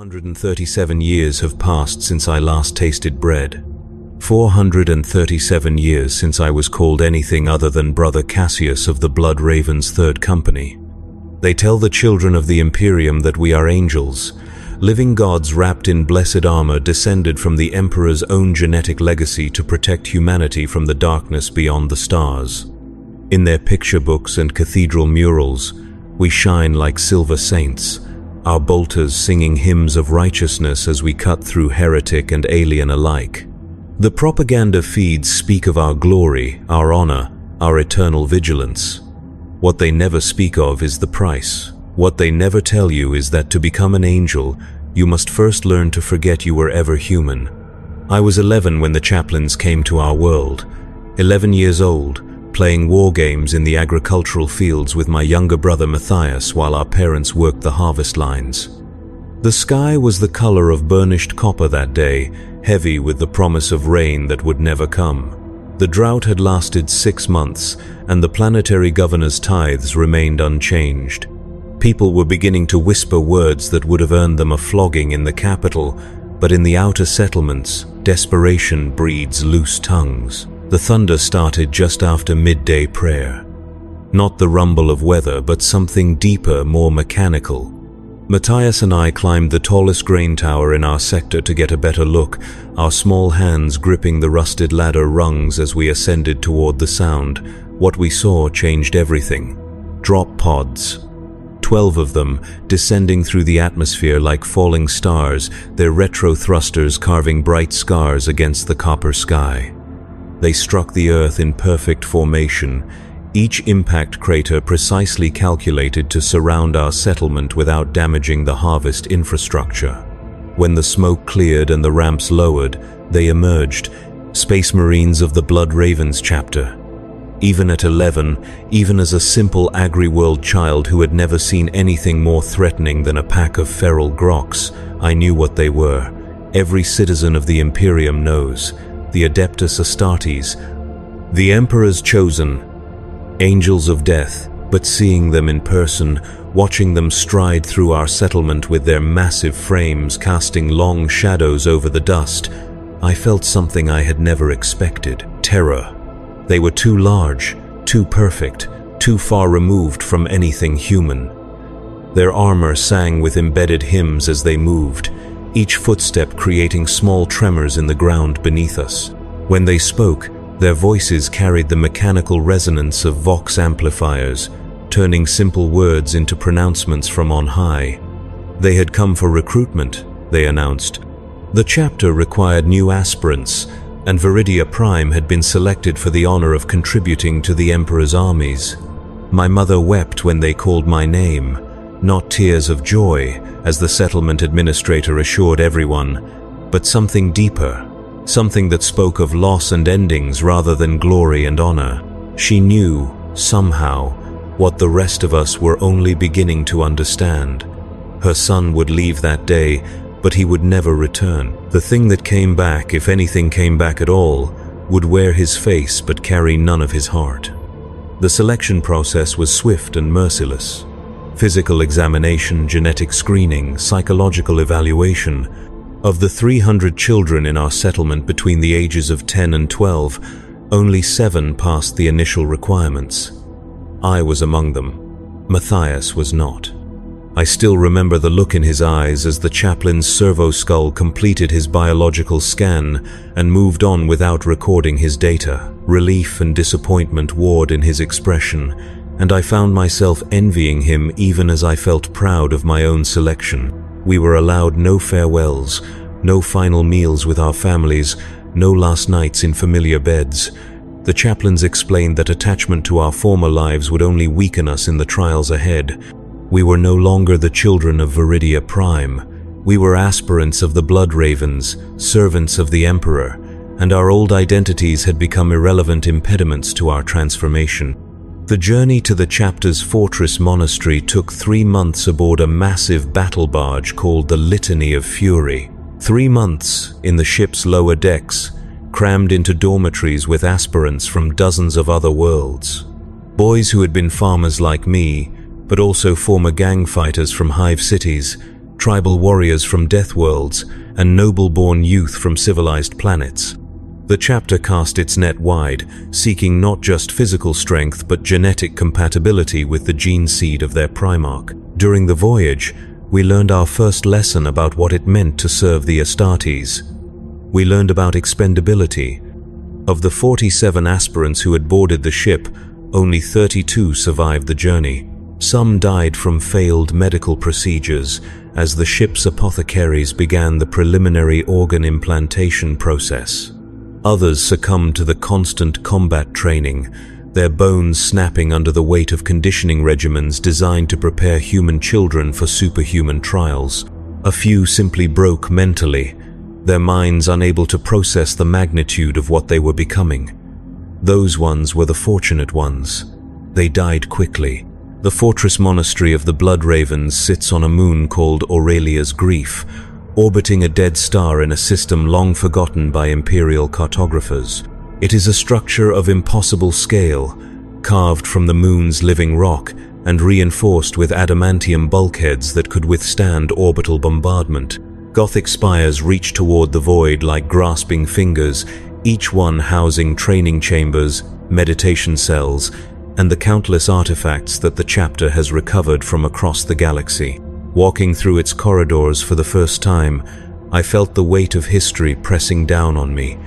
437 years have passed since I last tasted bread. 437 years since I was called anything other than Brother Cassius of the Blood Ravens' Third Company. They tell the children of the Imperium that we are angels, living gods wrapped in blessed armor descended from the Emperor's own genetic legacy to protect humanity from the darkness beyond the stars. In their picture books and cathedral murals, we shine like silver saints, our bolters singing hymns of righteousness as we cut through heretic and alien alike. The propaganda feeds speak of our glory, our honor, our eternal vigilance. What they never speak of is the price. What they never tell you is that to become an angel, you must first learn to forget you were ever human. I was 11 when the chaplains came to our world, 11 years old, playing war games in the agricultural fields with my younger brother Matthias while our parents worked the harvest lines. The sky was the color of burnished copper that day, heavy with the promise of rain that would never come. The drought had lasted 6 months, and the planetary governor's tithes remained unchanged. People were beginning to whisper words that would have earned them a flogging in the capital, but in the outer settlements, desperation breeds loose tongues. The thunder started just after midday prayer. Not the rumble of weather, but something deeper, more mechanical. Matthias and I climbed the tallest grain tower in our sector to get a better look, our small hands gripping the rusted ladder rungs as we ascended toward the sound. What we saw changed everything. Drop pods. 12 of them, descending through the atmosphere like falling stars, their retro thrusters carving bright scars against the copper sky. They struck the Earth in perfect formation, each impact crater precisely calculated to surround our settlement without damaging the harvest infrastructure. When the smoke cleared and the ramps lowered, they emerged, Space Marines of the Blood Ravens chapter. Even at 11, even as a simple agri-world child who had never seen anything more threatening than a pack of feral groks, I knew what they were. Every citizen of the Imperium knows. The Adeptus Astartes, the Emperor's chosen, angels of death, but seeing them in person, watching them stride through our settlement with their massive frames casting long shadows over the dust, I felt something I had never expected: terror. They were too large, too perfect, too far removed from anything human. Their armor sang with embedded hymns as they moved, each footstep creating small tremors in the ground beneath us. When they spoke, their voices carried the mechanical resonance of vox amplifiers, turning simple words into pronouncements from on high. They had come for recruitment, they announced. The chapter required new aspirants, and Viridia Prime had been selected for the honor of contributing to the Emperor's armies. My mother wept when they called my name. Not tears of joy, as the settlement administrator assured everyone, but something deeper, something that spoke of loss and endings rather than glory and honor. She knew, somehow, what the rest of us were only beginning to understand. Her son would leave that day, but he would never return. The thing that came back, if anything came back at all, would wear his face but carry none of his heart. The selection process was swift and merciless. Physical examination, genetic screening, psychological evaluation. Of the 300 children in our settlement between the ages of 10 and 12, only 7 passed the initial requirements. I was among them. Matthias was not. I still remember the look in his eyes as the chaplain's servo skull completed his biological scan and moved on without recording his data. Relief and disappointment warred in his expression, and I found myself envying him even as I felt proud of my own selection. We were allowed no farewells, no final meals with our families, no last nights in familiar beds. The chaplains explained that attachment to our former lives would only weaken us in the trials ahead. We were no longer the children of Viridia Prime. We were aspirants of the Blood Ravens, servants of the Emperor, and our old identities had become irrelevant impediments to our transformation. The journey to the chapter's fortress monastery took 3 months aboard a massive battle barge called the Litany of Fury. 3 months in the ship's lower decks, crammed into dormitories with aspirants from dozens of other worlds. Boys who had been farmers like me, but also former gang fighters from hive cities, tribal warriors from death worlds, and noble-born youth from civilized planets. The chapter cast its net wide, seeking not just physical strength but genetic compatibility with the gene seed of their primarch. During the voyage, we learned our first lesson about what it meant to serve the Astartes. We learned about expendability. Of the 47 aspirants who had boarded the ship, only 32 survived the journey. Some died from failed medical procedures as the ship's apothecaries began the preliminary organ implantation process. Others succumbed to the constant combat training, their bones snapping under the weight of conditioning regimens designed to prepare human children for superhuman trials. A few simply broke mentally, their minds unable to process the magnitude of what they were becoming. Those ones were the fortunate ones. They died quickly. The fortress monastery of the Blood Ravens sits on a moon called Aurelia's Grief, orbiting a dead star in a system long forgotten by imperial cartographers. It is a structure of impossible scale, carved from the moon's living rock and reinforced with adamantium bulkheads that could withstand orbital bombardment. Gothic spires reach toward the void like grasping fingers, each one housing training chambers, meditation cells, and the countless artifacts that the chapter has recovered from across the galaxy. Walking through its corridors for the first time, I felt the weight of history pressing down on me.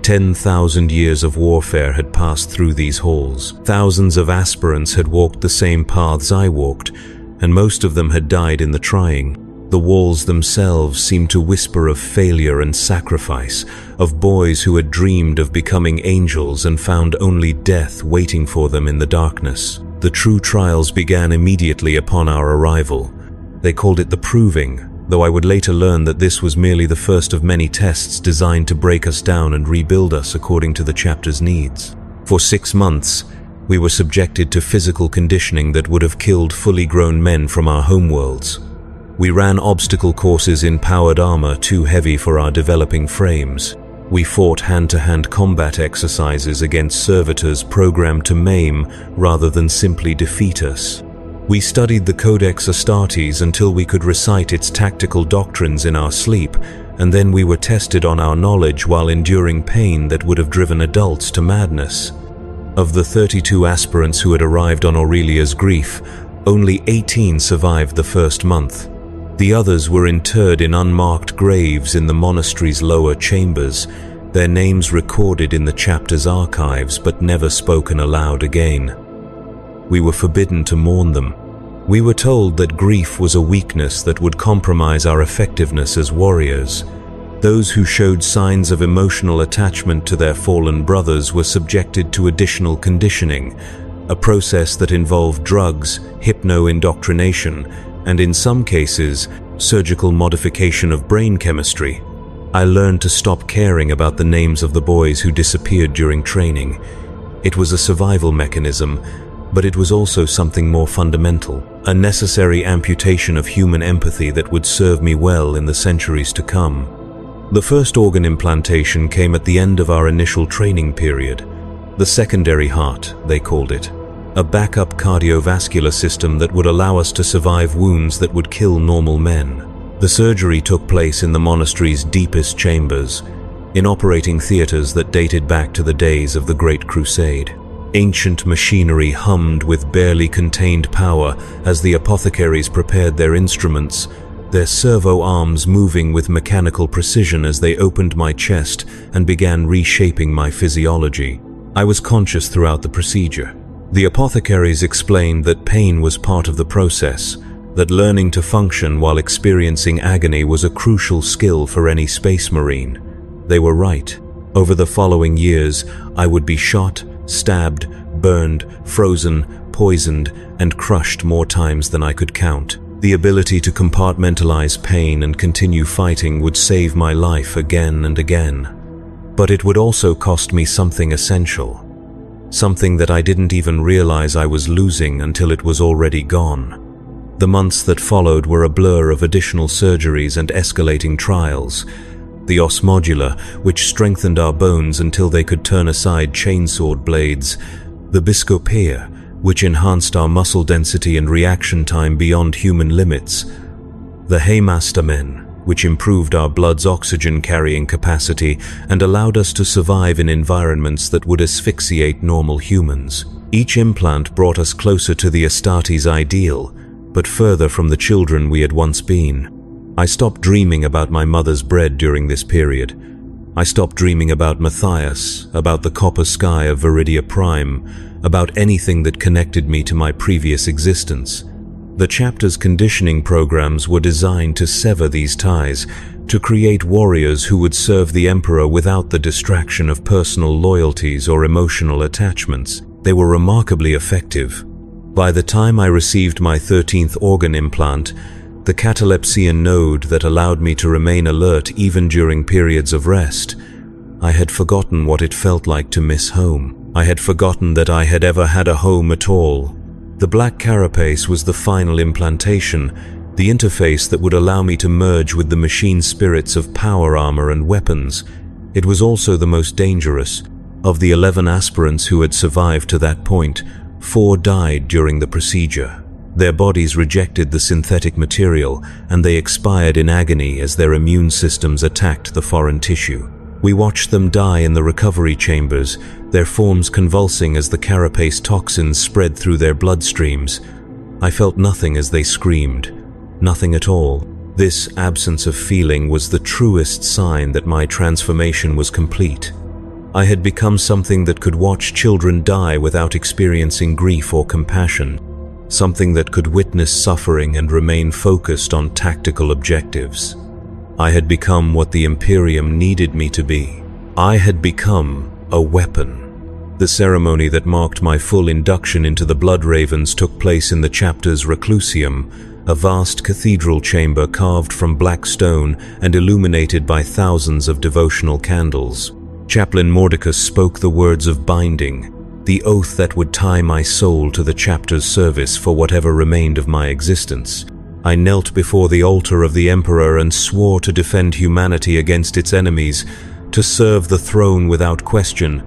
10,000 years of warfare had passed through these halls. Thousands of aspirants had walked the same paths I walked, and most of them had died in the trying. The walls themselves seemed to whisper of failure and sacrifice, of boys who had dreamed of becoming angels and found only death waiting for them in the darkness. The true trials began immediately upon our arrival. They called it the proving, though I would later learn that this was merely the first of many tests designed to break us down and rebuild us according to the chapter's needs. For 6 months, we were subjected to physical conditioning that would have killed fully grown men from our homeworlds. We ran obstacle courses in powered armor too heavy for our developing frames. We fought hand-to-hand combat exercises against servitors programmed to maim rather than simply defeat us. We studied the Codex Astartes until we could recite its tactical doctrines in our sleep, and then we were tested on our knowledge while enduring pain that would have driven adults to madness. Of the 32 aspirants who had arrived on Aurelia's Grief, only 18 survived the first month. The others were interred in unmarked graves in the monastery's lower chambers, their names recorded in the chapter's archives but never spoken aloud again. We were forbidden to mourn them. We were told that grief was a weakness that would compromise our effectiveness as warriors. Those who showed signs of emotional attachment to their fallen brothers were subjected to additional conditioning, a process that involved drugs, hypno-indoctrination, and in some cases, surgical modification of brain chemistry. I learned to stop caring about the names of the boys who disappeared during training. It was a survival mechanism, but it was also something more fundamental, a necessary amputation of human empathy that would serve me well in the centuries to come. The first organ implantation came at the end of our initial training period. The secondary heart, they called it. A backup cardiovascular system that would allow us to survive wounds that would kill normal men. The surgery took place in the monastery's deepest chambers, in operating theaters that dated back to the days of the Great Crusade. Ancient machinery hummed with barely contained power as the apothecaries prepared their instruments, their servo arms moving with mechanical precision as they opened my chest and began reshaping my physiology. I was conscious throughout the procedure. The apothecaries explained that pain was part of the process, that learning to function while experiencing agony was a crucial skill for any space marine. They were right. Over the following years, I would be shot, stabbed, burned, frozen, poisoned, and crushed more times than I could count. The ability to compartmentalize pain and continue fighting would save my life again and again. But it would also cost me something essential. Something that I didn't even realize I was losing until it was already gone. The months that followed were a blur of additional surgeries and escalating trials. The os modula, which strengthened our bones until they could turn aside chainsword blades. The biscopeia, which enhanced our muscle density and reaction time beyond human limits. The Haymaster Men, which improved our blood's oxygen-carrying capacity and allowed us to survive in environments that would asphyxiate normal humans. Each implant brought us closer to the Astartes ideal, but further from the children we had once been. I stopped dreaming about my mother's bread during this period. I stopped dreaming about Matthias, about the copper sky of Viridia Prime, about anything that connected me to my previous existence. The chapter's conditioning programs were designed to sever these ties, to create warriors who would serve the Emperor without the distraction of personal loyalties or emotional attachments. They were remarkably effective. By the time I received my 13th organ implant, the catalepsian node that allowed me to remain alert even during periods of rest, I had forgotten what it felt like to miss home. I had forgotten that I had ever had a home at all. The black carapace was the final implantation, the interface that would allow me to merge with the machine spirits of power armor and weapons. It was also the most dangerous. Of the 11 aspirants who had survived to that point, 4 died during the procedure. Their bodies rejected the synthetic material, and they expired in agony as their immune systems attacked the foreign tissue. We watched them die in the recovery chambers, their forms convulsing as the carapace toxins spread through their bloodstreams. I felt nothing as they screamed. Nothing at all. This absence of feeling was the truest sign that my transformation was complete. I had become something that could watch children die without experiencing grief or compassion. Something that could witness suffering and remain focused on tactical objectives. I had become what the Imperium needed me to be. I had become a weapon. The ceremony that marked my full induction into the Blood Ravens took place in the chapter's Reclusium, a vast cathedral chamber carved from black stone and illuminated by thousands of devotional candles. Chaplain Mordecus spoke the words of binding, the oath that would tie my soul to the chapter's service for whatever remained of my existence. I knelt before the altar of the Emperor and swore to defend humanity against its enemies, to serve the throne without question,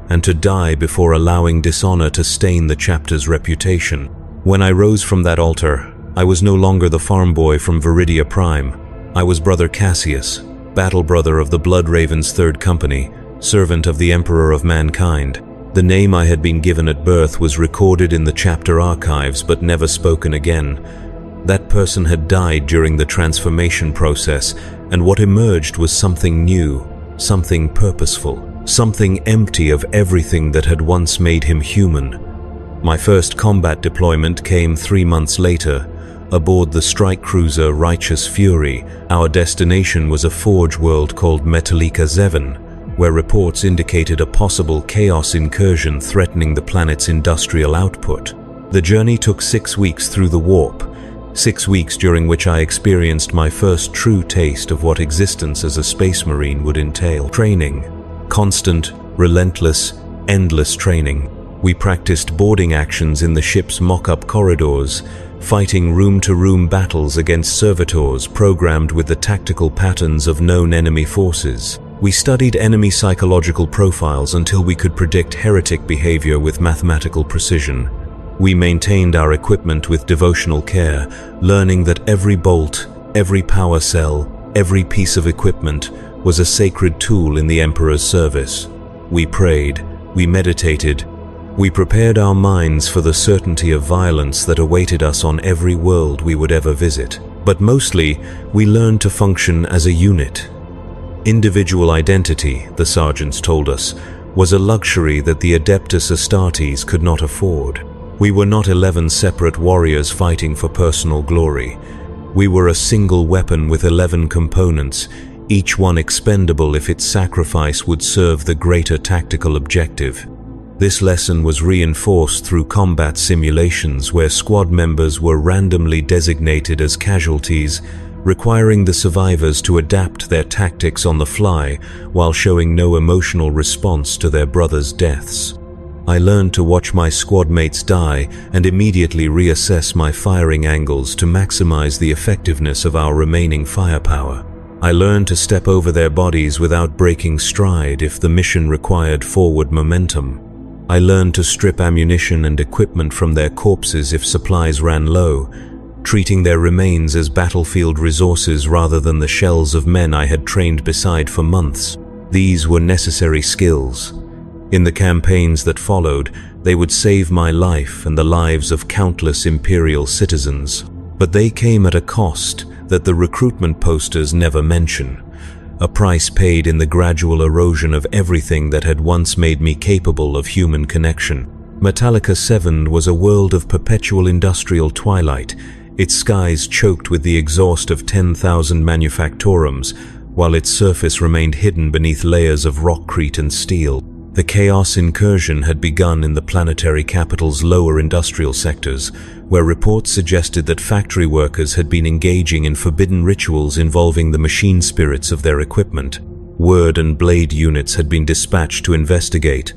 and to die before allowing dishonor to stain the chapter's reputation. When I rose from that altar, I was no longer the farm boy from Viridia Prime. I was Brother Cassius, battle brother of the Blood Ravens' 3rd Company, servant of the Emperor of Mankind. The name I had been given at birth was recorded in the chapter archives but never spoken again. That person had died during the transformation process, and what emerged was something new, something purposeful, something empty of everything that had once made him human. My first combat deployment came 3 months later. Aboard the strike cruiser Righteous Fury, our destination was a forge world called Metallica Zevon, where reports indicated a possible chaos incursion threatening the planet's industrial output. The journey took 6 weeks through the warp, 6 weeks during which I experienced my first true taste of what existence as a space marine would entail. Training. Constant, relentless, endless training. We practiced boarding actions in the ship's mock-up corridors, fighting room-to-room battles against servitors programmed with the tactical patterns of known enemy forces. We studied enemy psychological profiles until we could predict heretic behavior with mathematical precision. We maintained our equipment with devotional care, learning that every bolt, every power cell, every piece of equipment was a sacred tool in the Emperor's service. We prayed, we meditated, we prepared our minds for the certainty of violence that awaited us on every world we would ever visit. But mostly, we learned to function as a unit. Individual identity, the sergeants told us, was a luxury that the Adeptus Astartes could not afford. We were not 11 separate warriors fighting for personal glory. We were a single weapon with 11 components, each one expendable if its sacrifice would serve the greater tactical objective. This lesson was reinforced through combat simulations where squad members were randomly designated as casualties, requiring the survivors to adapt their tactics on the fly while showing no emotional response to their brothers' deaths. I learned to watch my squad mates die and immediately reassess my firing angles to maximize the effectiveness of our remaining firepower. I learned to step over their bodies without breaking stride if the mission required forward momentum. I learned to strip ammunition and equipment from their corpses if supplies ran low. treating their remains as battlefield resources rather than the shells of men I had trained beside for months. These were necessary skills. In the campaigns that followed, they would save my life and the lives of countless Imperial citizens. But they came at a cost that the recruitment posters never mention. A price paid in the gradual erosion of everything that had once made me capable of human connection. Metallica 7 was a world of perpetual industrial twilight, its skies choked with the exhaust of 10,000 manufactorums, while its surface remained hidden beneath layers of rockcrete and steel. The chaos incursion had begun in the planetary capital's lower industrial sectors, where reports suggested that factory workers had been engaging in forbidden rituals involving the machine spirits of their equipment. Word and blade units had been dispatched to investigate,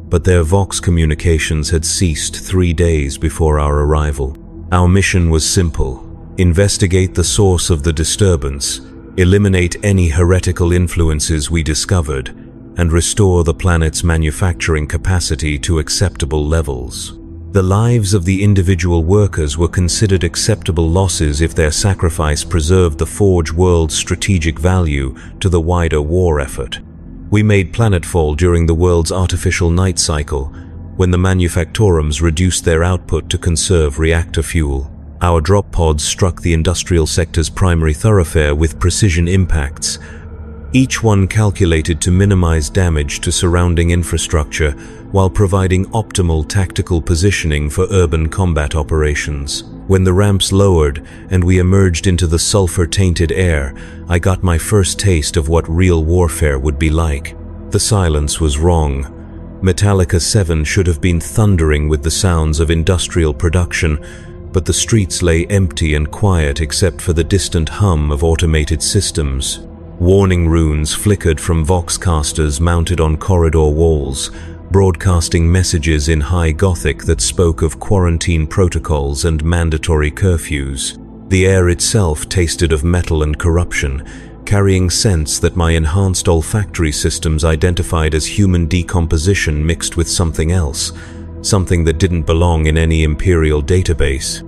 but their Vox communications had ceased 3 days before our arrival. Our mission was simple: investigate the source of the disturbance, eliminate any heretical influences we discovered, and restore the planet's manufacturing capacity to acceptable levels. The lives of the individual workers were considered acceptable losses if their sacrifice preserved the Forge world's strategic value to the wider war effort. We made planetfall during the world's artificial night cycle, when the manufactorums reduced their output to conserve reactor fuel. Our drop pods struck the industrial sector's primary thoroughfare with precision impacts, each one calculated to minimize damage to surrounding infrastructure while providing optimal tactical positioning for urban combat operations. When the ramps lowered and we emerged into the sulfur-tainted air, I got my first taste of what real warfare would be like. The silence was wrong. Metallica 7 should have been thundering with the sounds of industrial production, but the streets lay empty and quiet except for the distant hum of automated systems. Warning runes flickered from voxcasters mounted on corridor walls, broadcasting messages in high Gothic that spoke of quarantine protocols and mandatory curfews. The air itself tasted of metal and corruption, carrying scents that my enhanced olfactory systems identified as human decomposition mixed with something else, something that didn't belong in any Imperial database.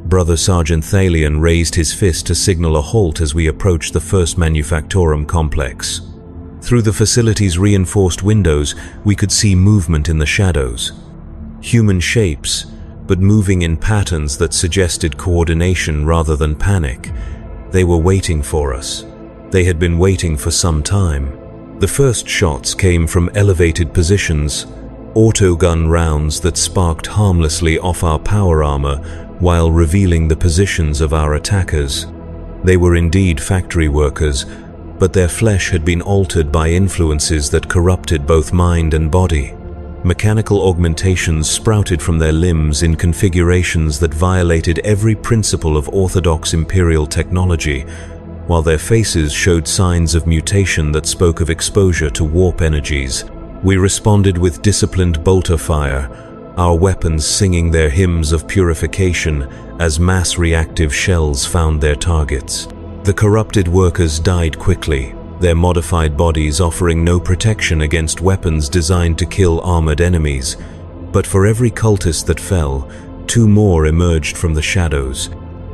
Brother Sergeant Thalion raised his fist to signal a halt as we approached the first manufactorum complex. Through the facility's reinforced windows, we could see movement in the shadows. Human shapes, but moving in patterns that suggested coordination rather than panic. They were waiting for us. They had been waiting for some time. The first shots came from elevated positions, autogun rounds that sparked harmlessly off our power armor while revealing the positions of our attackers. They were indeed factory workers, but their flesh had been altered by influences that corrupted both mind and body. Mechanical augmentations sprouted from their limbs in configurations that violated every principle of orthodox Imperial technology, while their faces showed signs of mutation that spoke of exposure to warp energies. We responded with disciplined bolter fire, our weapons singing their hymns of purification as mass reactive shells found their targets. The corrupted workers died quickly, their modified bodies offering no protection against weapons designed to kill armored enemies. But for every cultist that fell, 2 more emerged from the shadows.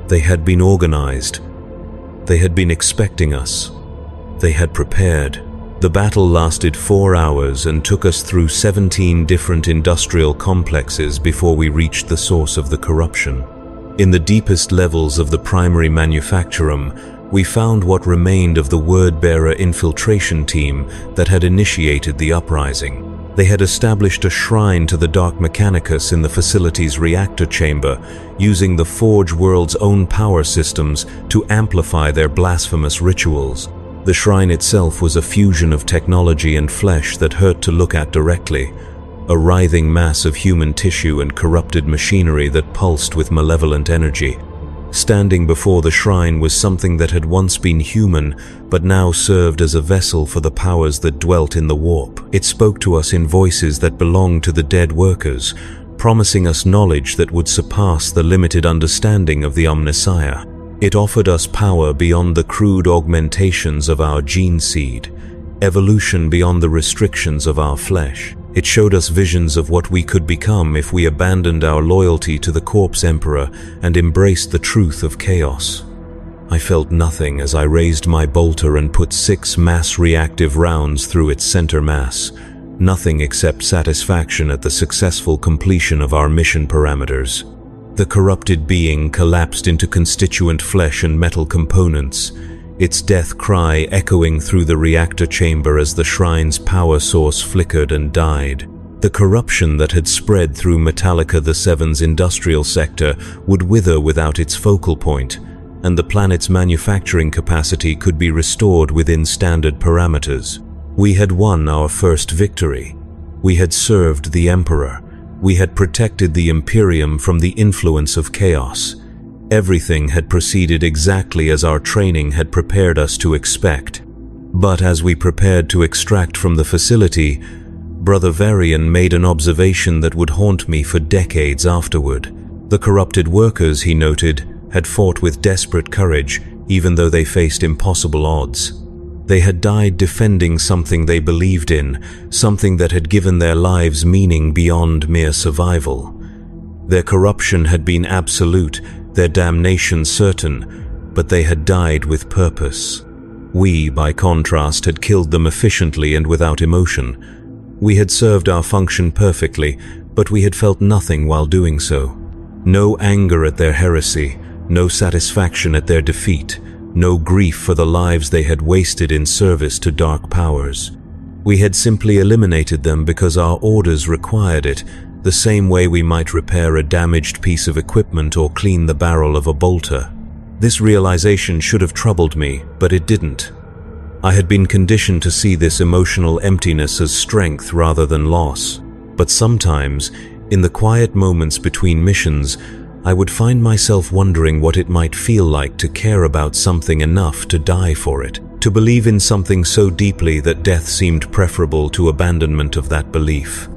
They had been organized. They had been expecting us. They had prepared. The battle lasted 4 hours and took us through 17 different industrial complexes before we reached the source of the corruption. In the deepest levels of the primary manufactorum, we found what remained of the word-bearer infiltration team that had initiated the uprising. They had established a shrine to the Dark Mechanicus in the facility's reactor chamber, using the Forge world's own power systems to amplify their blasphemous rituals. The shrine itself was a fusion of technology and flesh that hurt to look at directly, a writhing mass of human tissue and corrupted machinery that pulsed with malevolent energy. Standing before the shrine was something that had once been human, but now served as a vessel for the powers that dwelt in the warp. It spoke to us in voices that belonged to the dead workers, promising us knowledge that would surpass the limited understanding of the Omnissiah. It offered us power beyond the crude augmentations of our gene seed, evolution beyond the restrictions of our flesh. It showed us visions of what we could become if we abandoned our loyalty to the corpse emperor and embraced the truth of chaos. I felt nothing as I raised my bolter and put 6 mass-reactive rounds through its center mass. Nothing except satisfaction at the successful completion of our mission parameters. The corrupted being collapsed into constituent flesh and metal components, its death cry echoing through the reactor chamber as the shrine's power source flickered and died. The corruption that had spread through Metallica the Seven's industrial sector would wither without its focal point, and the planet's manufacturing capacity could be restored within standard parameters. We had won our first victory. We had served the Emperor. We had protected the Imperium from the influence of chaos. Everything had proceeded exactly as our training had prepared us to expect. But as we prepared to extract from the facility, Brother Varian made an observation that would haunt me for decades afterward. The corrupted workers, he noted, had fought with desperate courage, even though they faced impossible odds. They had died defending something they believed in, something that had given their lives meaning beyond mere survival. Their corruption had been absolute, their damnation certain, but they had died with purpose. We, by contrast, had killed them efficiently and without emotion. We had served our function perfectly, but we had felt nothing while doing so. No anger at their heresy, no satisfaction at their defeat, no grief for the lives they had wasted in service to dark powers. We had simply eliminated them because our orders required it, the same way we might repair a damaged piece of equipment or clean the barrel of a bolter. This realization should have troubled me, but it didn't. I had been conditioned to see this emotional emptiness as strength rather than loss. But sometimes, in the quiet moments between missions, I would find myself wondering what it might feel like to care about something enough to die for it, to believe in something so deeply that death seemed preferable to abandonment of that belief.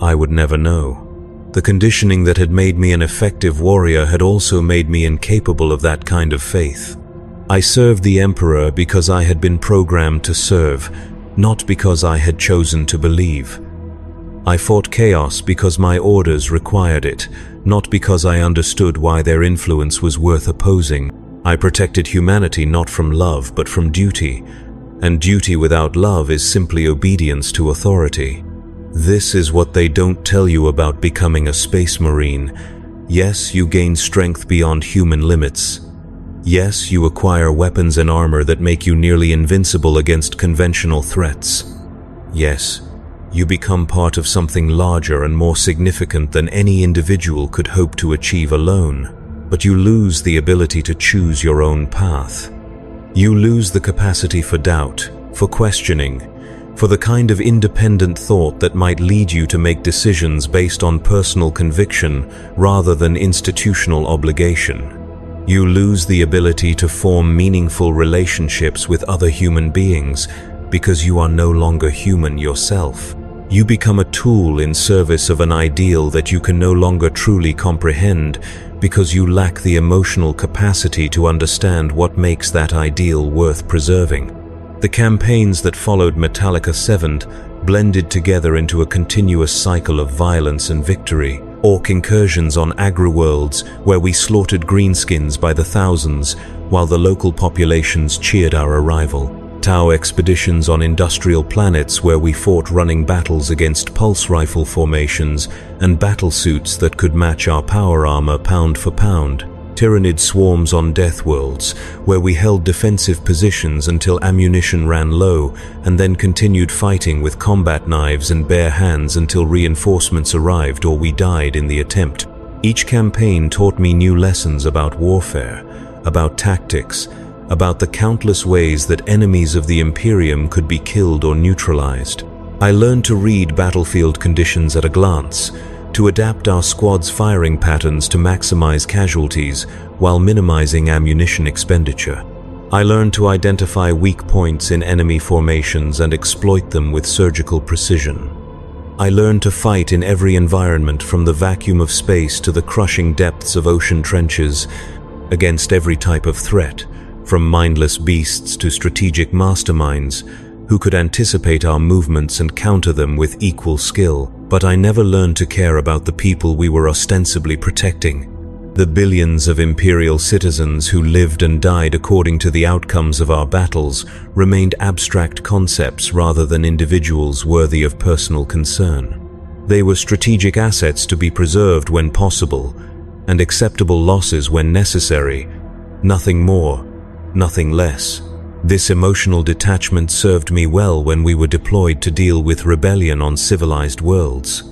I would never know. The conditioning that had made me an effective warrior had also made me incapable of that kind of faith. I served the Emperor because I had been programmed to serve, not because I had chosen to believe. I fought chaos because my orders required it, not because I understood why their influence was worth opposing. I protected humanity not from love but from duty, and duty without love is simply obedience to authority. This is what they don't tell you about becoming a space marine. Yes, you gain strength beyond human limits. Yes, you acquire weapons and armor that make you nearly invincible against conventional threats. Yes, you become part of something larger and more significant than any individual could hope to achieve alone. But you lose the ability to choose your own path. You lose the capacity for doubt, for questioning, for the kind of independent thought that might lead you to make decisions based on personal conviction rather than institutional obligation. You lose the ability to form meaningful relationships with other human beings because you are no longer human yourself. You become a tool in service of an ideal that you can no longer truly comprehend because you lack the emotional capacity to understand what makes that ideal worth preserving. The campaigns that followed Metallica 7 blended together into a continuous cycle of violence and victory. Orc incursions on agri-worlds where we slaughtered greenskins by the thousands while the local populations cheered our arrival. Tau expeditions on industrial planets where we fought running battles against pulse rifle formations and battlesuits that could match our power armor pound for pound. Tyrannid swarms on death worlds where we held defensive positions until ammunition ran low and then continued fighting with combat knives and bare hands until reinforcements arrived or we died in the attempt. Each campaign taught me new lessons about warfare, about tactics, about the countless ways that enemies of the Imperium could be killed or neutralized. I learned to read battlefield conditions at a glance, to adapt our squad's firing patterns to maximize casualties while minimizing ammunition expenditure. I learned to identify weak points in enemy formations and exploit them with surgical precision. I learned to fight in every environment from the vacuum of space to the crushing depths of ocean trenches, against every type of threat, from mindless beasts to strategic masterminds, who could anticipate our movements and counter them with equal skill, but I never learned to care about the people we were ostensibly protecting. The billions of Imperial citizens who lived and died according to the outcomes of our battles remained abstract concepts rather than individuals worthy of personal concern. They were strategic assets to be preserved when possible, and acceptable losses when necessary. Nothing more, nothing less. This emotional detachment served me well when we were deployed to deal with rebellion on civilized worlds.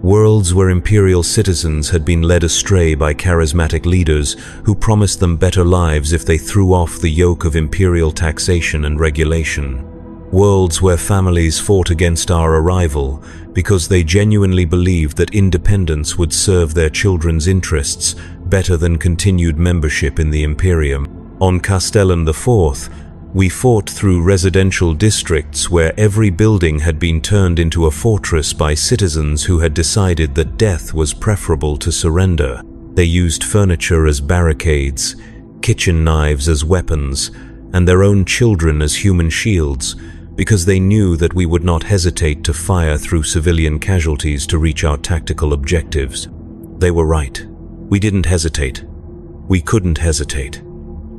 Worlds where Imperial citizens had been led astray by charismatic leaders who promised them better lives if they threw off the yoke of Imperial taxation and regulation. Worlds where families fought against our arrival because they genuinely believed that independence would serve their children's interests better than continued membership in the Imperium. On Castellan IV, we fought through residential districts where every building had been turned into a fortress by citizens who had decided that death was preferable to surrender. They used furniture as barricades, kitchen knives as weapons, and their own children as human shields, because they knew that we would not hesitate to fire through civilian casualties to reach our tactical objectives. They were right. We didn't hesitate. We couldn't hesitate.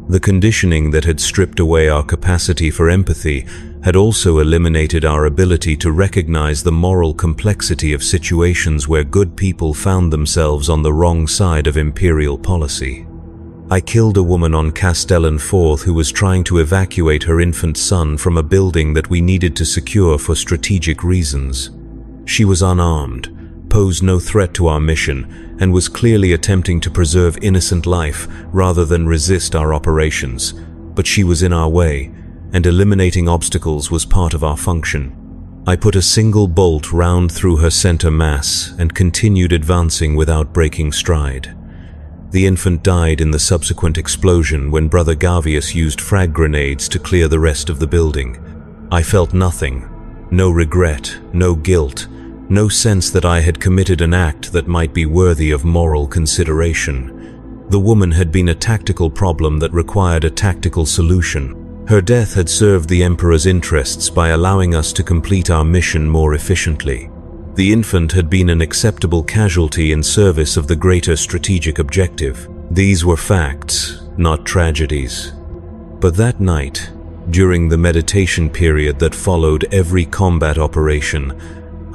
The conditioning that had stripped away our capacity for empathy had also eliminated our ability to recognize the moral complexity of situations where good people found themselves on the wrong side of Imperial policy. I killed a woman on Castellan IV who was trying to evacuate her infant son from a building that we needed to secure for strategic reasons. She was unarmed, posed no threat to our mission, and was clearly attempting to preserve innocent life rather than resist our operations. But she was in our way, and eliminating obstacles was part of our function. I put a single bolt round through her center mass and continued advancing without breaking stride. The infant died in the subsequent explosion when Brother Gavius used frag grenades to clear the rest of the building. I felt nothing, no regret, no guilt, no sense that I had committed an act that might be worthy of moral consideration. The woman had been a tactical problem that required a tactical solution. Her death had served the Emperor's interests by allowing us to complete our mission more efficiently. The infant had been an acceptable casualty in service of the greater strategic objective. These were facts, not tragedies. But that night, during the meditation period that followed every combat operation,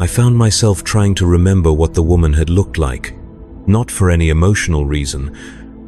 I found myself trying to remember what the woman had looked like, not for any emotional reason,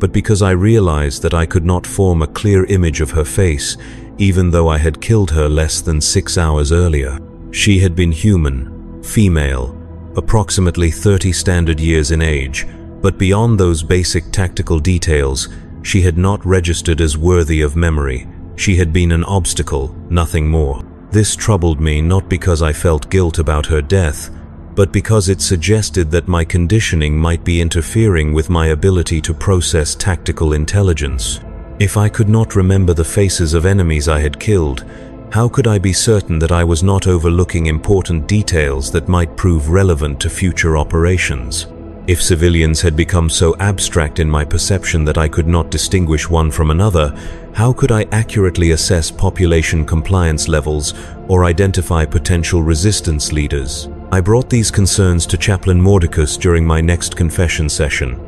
but because I realized that I could not form a clear image of her face, even though I had killed her less than 6 hours earlier. She had been human, female, approximately 30 standard years in age, but beyond those basic tactical details, she had not registered as worthy of memory. She had been an obstacle, nothing more. This troubled me not because I felt guilt about her death, but because it suggested that my conditioning might be interfering with my ability to process tactical intelligence. If I could not remember the faces of enemies I had killed, how could I be certain that I was not overlooking important details that might prove relevant to future operations? If civilians had become so abstract in my perception that I could not distinguish one from another, how could I accurately assess population compliance levels or identify potential resistance leaders? I brought these concerns to Chaplain Mordicus during my next confession session.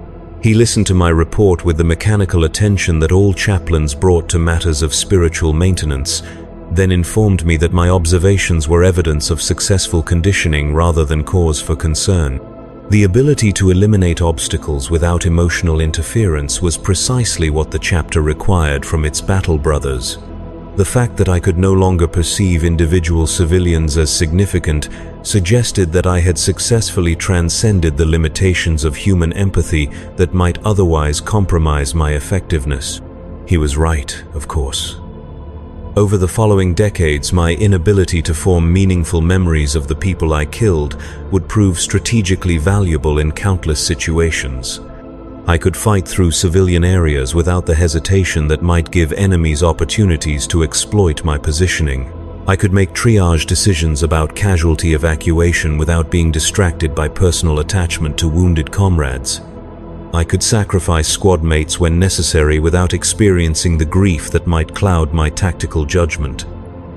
He listened to my report with the mechanical attention that all chaplains brought to matters of spiritual maintenance, then informed me that my observations were evidence of successful conditioning rather than cause for concern. The ability to eliminate obstacles without emotional interference was precisely what the chapter required from its battle brothers. The fact that I could no longer perceive individual civilians as significant suggested that I had successfully transcended the limitations of human empathy that might otherwise compromise my effectiveness. He was right, of course. Over the following decades, my inability to form meaningful memories of the people I killed would prove strategically valuable in countless situations. I could fight through civilian areas without the hesitation that might give enemies opportunities to exploit my positioning. I could make triage decisions about casualty evacuation without being distracted by personal attachment to wounded comrades. I could sacrifice squad mates when necessary without experiencing the grief that might cloud my tactical judgment.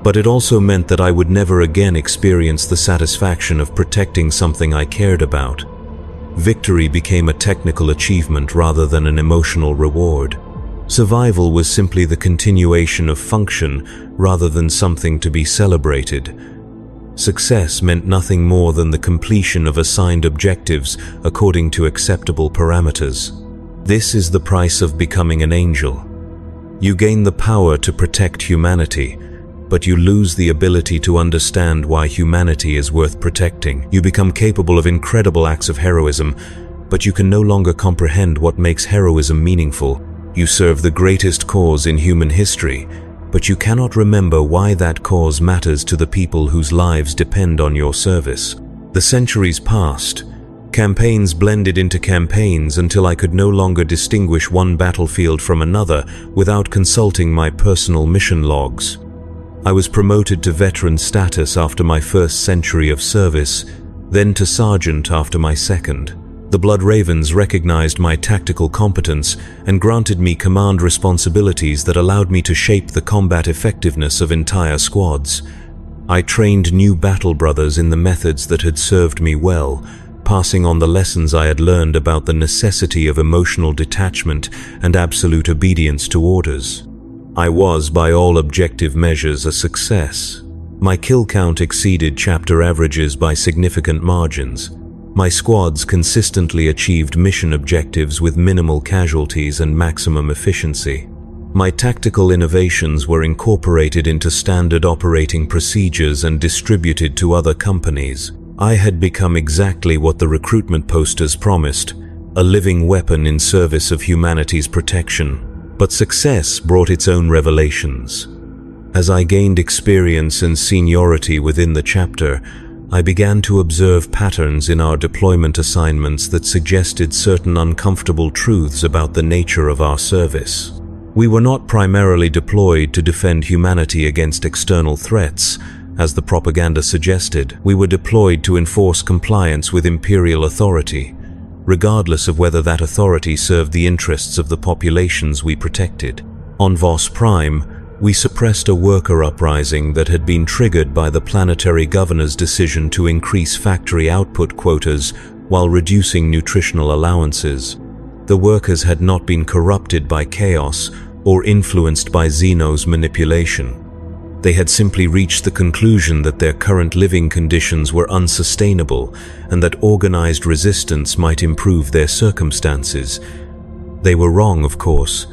But it also meant that I would never again experience the satisfaction of protecting something I cared about. Victory became a technical achievement rather than an emotional reward. Survival was simply the continuation of function rather than something to be celebrated. Success meant nothing more than the completion of assigned objectives according to acceptable parameters. This is the price of becoming an angel. You gain the power to protect humanity, but you lose the ability to understand why humanity is worth protecting. You become capable of incredible acts of heroism, but you can no longer comprehend what makes heroism meaningful. You serve the greatest cause in human history, but you cannot remember why that cause matters to the people whose lives depend on your service. The centuries passed. Campaigns blended into campaigns until I could no longer distinguish one battlefield from another without consulting my personal mission logs. I was promoted to veteran status after my first century of service, then to sergeant after my second. The Blood Ravens recognized my tactical competence and granted me command responsibilities that allowed me to shape the combat effectiveness of entire squads. I trained new battle brothers in the methods that had served me well, passing on the lessons I had learned about the necessity of emotional detachment and absolute obedience to orders. I was, by all objective measures, a success. My kill count exceeded chapter averages by significant margins. My squads consistently achieved mission objectives with minimal casualties and maximum efficiency. My tactical innovations were incorporated into standard operating procedures and distributed to other companies. I had become exactly what the recruitment posters promised, a living weapon in service of humanity's protection. But success brought its own revelations. As I gained experience and seniority within the chapter, I began to observe patterns in our deployment assignments that suggested certain uncomfortable truths about the nature of our service. We were not primarily deployed to defend humanity against external threats, as the propaganda suggested. We were deployed to enforce compliance with imperial authority, regardless of whether that authority served the interests of the populations we protected. On Vos Prime, we suppressed a worker uprising that had been triggered by the planetary governor's decision to increase factory output quotas while reducing nutritional allowances. The workers had not been corrupted by chaos or influenced by Xeno's manipulation. They had simply reached the conclusion that their current living conditions were unsustainable and that organized resistance might improve their circumstances. They were wrong, of course.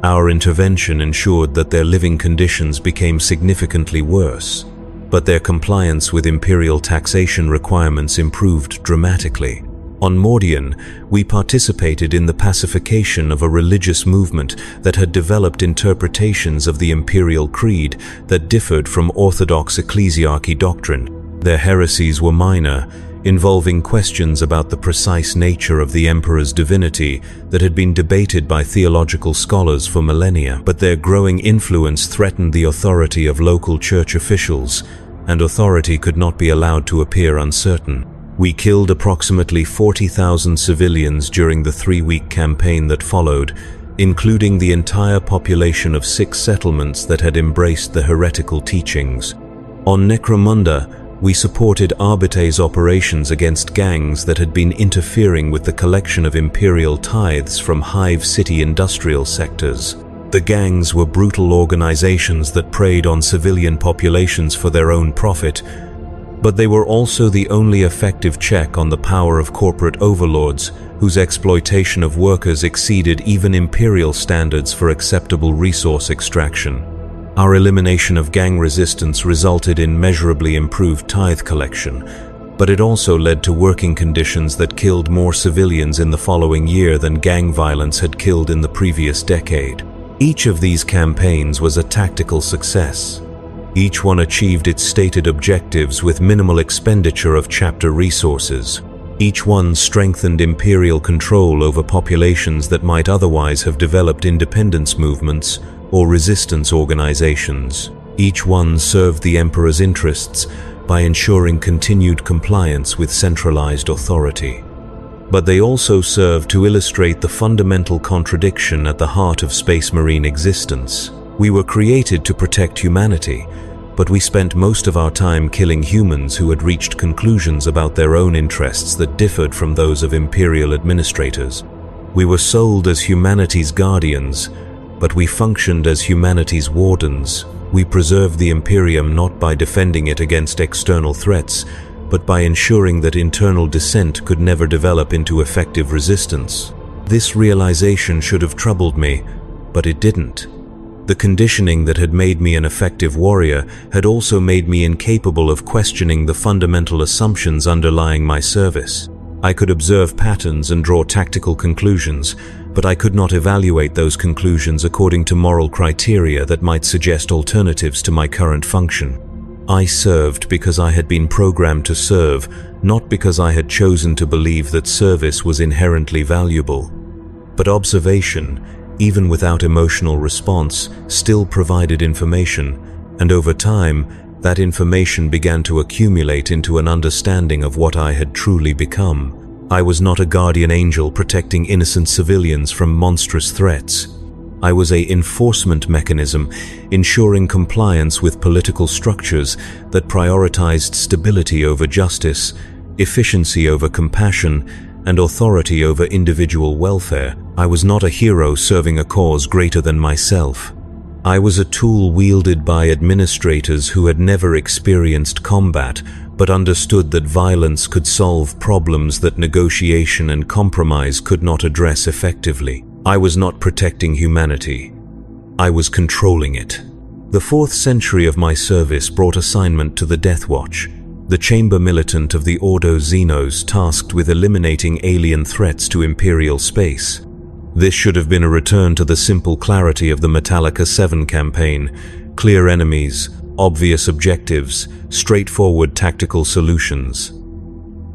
Our intervention ensured that their living conditions became significantly worse, but their compliance with imperial taxation requirements improved dramatically. On Mordian, we participated in the pacification of a religious movement that had developed interpretations of the imperial creed that differed from orthodox ecclesiarchy doctrine. Their heresies were minor, involving questions about the precise nature of the emperor's divinity that had been debated by theological scholars for millennia. But their growing influence threatened the authority of local church officials, and authority could not be allowed to appear uncertain. We killed approximately 40,000 civilians during the 3-week campaign that followed, including the entire population of 6 settlements that had embraced the heretical teachings. On Necromunda, we supported Arbites operations against gangs that had been interfering with the collection of imperial tithes from Hive City industrial sectors. The gangs were brutal organizations that preyed on civilian populations for their own profit, but they were also the only effective check on the power of corporate overlords whose exploitation of workers exceeded even imperial standards for acceptable resource extraction. Our elimination of gang resistance resulted in measurably improved tithe collection, but it also led to working conditions that killed more civilians in the following year than gang violence had killed in the previous decade. Each of these campaigns was a tactical success. Each one achieved its stated objectives with minimal expenditure of chapter resources. Each one strengthened imperial control over populations that might otherwise have developed independence movements or resistance organizations. Each one served the emperor's interests by ensuring continued compliance with centralized authority. But they also served to illustrate the fundamental contradiction at the heart of Space Marine existence. We were created to protect humanity, but we spent most of our time killing humans who had reached conclusions about their own interests that differed from those of Imperial administrators. We were sold as humanity's guardians, but we functioned as humanity's wardens. We preserved the Imperium not by defending it against external threats, but by ensuring that internal dissent could never develop into effective resistance. This realization should have troubled me, but it didn't. The conditioning that had made me an effective warrior had also made me incapable of questioning the fundamental assumptions underlying my service. I could observe patterns and draw tactical conclusions, but I could not evaluate those conclusions according to moral criteria that might suggest alternatives to my current function. I served because I had been programmed to serve, not because I had chosen to believe that service was inherently valuable. But observation, even without emotional response, still provided information, and over time, that information began to accumulate into an understanding of what I had truly become. I was not a guardian angel protecting innocent civilians from monstrous threats. I was an enforcement mechanism, ensuring compliance with political structures that prioritized stability over justice, efficiency over compassion, and authority over individual welfare. I was not a hero serving a cause greater than myself. I was a tool wielded by administrators who had never experienced combat, but understood that violence could solve problems that negotiation and compromise could not address effectively. I was not protecting humanity. I was controlling it. The 4th century of my service brought assignment to the Death Watch, the chamber militant of the Ordo Xenos tasked with eliminating alien threats to Imperial space. This should have been a return to the simple clarity of the Metallica 7 campaign: clear enemies, obvious objectives, straightforward tactical solutions.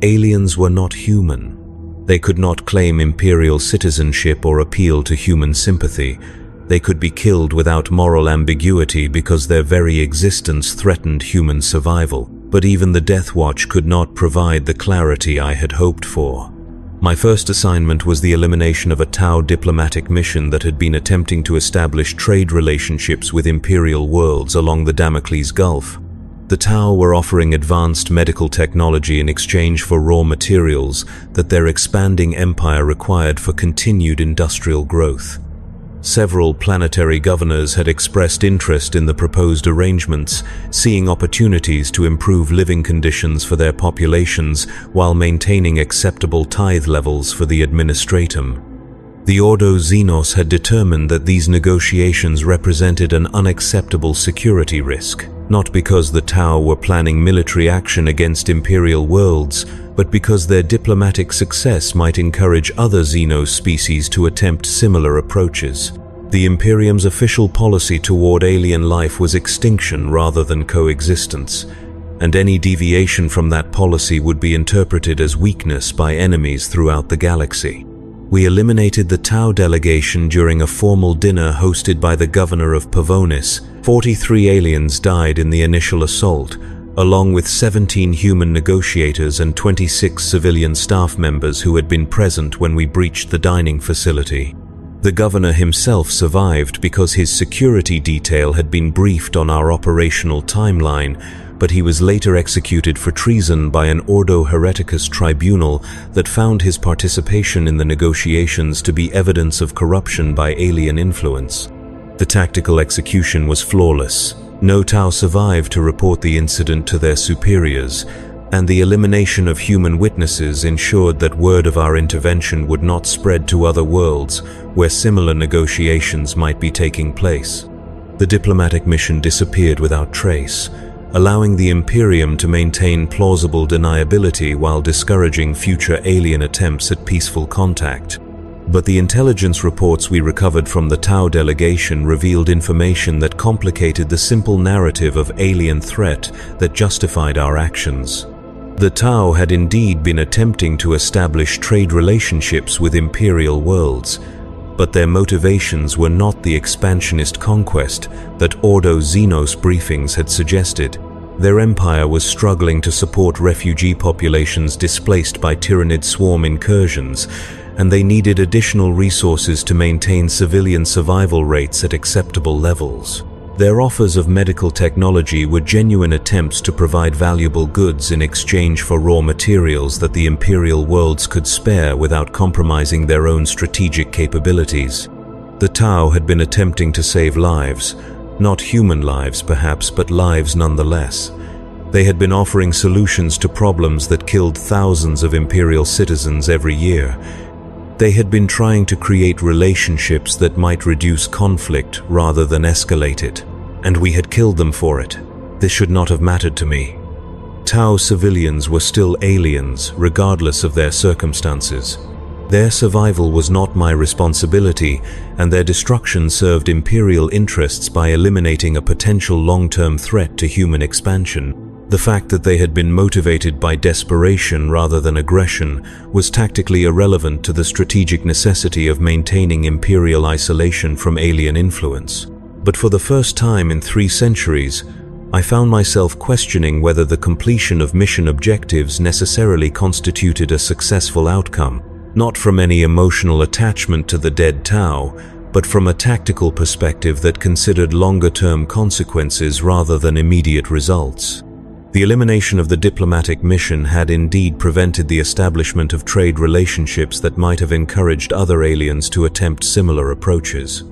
Aliens were not human. They could not claim Imperial citizenship or appeal to human sympathy. They could be killed without moral ambiguity because their very existence threatened human survival. But even the Death Watch could not provide the clarity I had hoped for. My first assignment was the elimination of a Tau diplomatic mission that had been attempting to establish trade relationships with Imperial worlds along the Damocles Gulf. The Tau were offering advanced medical technology in exchange for raw materials that their expanding empire required for continued industrial growth. Several planetary governors had expressed interest in the proposed arrangements, seeing opportunities to improve living conditions for their populations while maintaining acceptable tithe levels for the administratum. The Ordo Xenos had determined that these negotiations represented an unacceptable security risk, not because the Tau were planning military action against Imperial worlds, but because their diplomatic success might encourage other Xenos species to attempt similar approaches. The Imperium's official policy toward alien life was extinction rather than coexistence, and any deviation from that policy would be interpreted as weakness by enemies throughout the galaxy. We eliminated the Tau delegation during a formal dinner hosted by the governor of Pavonis. 43 aliens died in the initial assault, along with 17 human negotiators and 26 civilian staff members who had been present when we breached the dining facility. The governor himself survived because his security detail had been briefed on our operational timeline, but he was later executed for treason by an Ordo Hereticus tribunal that found his participation in the negotiations to be evidence of corruption by alien influence. The tactical execution was flawless. No Tau survived to report the incident to their superiors, and the elimination of human witnesses ensured that word of our intervention would not spread to other worlds where similar negotiations might be taking place. The diplomatic mission disappeared without trace, allowing the Imperium to maintain plausible deniability while discouraging future alien attempts at peaceful contact. But the intelligence reports we recovered from the Tau delegation revealed information that complicated the simple narrative of alien threat that justified our actions. The Tau had indeed been attempting to establish trade relationships with Imperial worlds, but their motivations were not the expansionist conquest that Ordo Xenos briefings had suggested. Their empire was struggling to support refugee populations displaced by Tyranid swarm incursions, and they needed additional resources to maintain civilian survival rates at acceptable levels. Their offers of medical technology were genuine attempts to provide valuable goods in exchange for raw materials that the imperial worlds could spare without compromising their own strategic capabilities. The Tau had been attempting to save lives, not human lives perhaps, but lives nonetheless. They had been offering solutions to problems that killed thousands of imperial citizens every year. They had been trying to create relationships that might reduce conflict rather than escalate it. And we had killed them for it. This should not have mattered to me. Tau civilians were still aliens, regardless of their circumstances. Their survival was not my responsibility, and their destruction served imperial interests by eliminating a potential long-term threat to human expansion. The fact that they had been motivated by desperation rather than aggression was tactically irrelevant to the strategic necessity of maintaining imperial isolation from alien influence. But for the first time in 3 centuries, I found myself questioning whether the completion of mission objectives necessarily constituted a successful outcome, not from any emotional attachment to the dead Tau, but from a tactical perspective that considered longer-term consequences rather than immediate results. The elimination of the diplomatic mission had indeed prevented the establishment of trade relationships that might have encouraged other aliens to attempt similar approaches.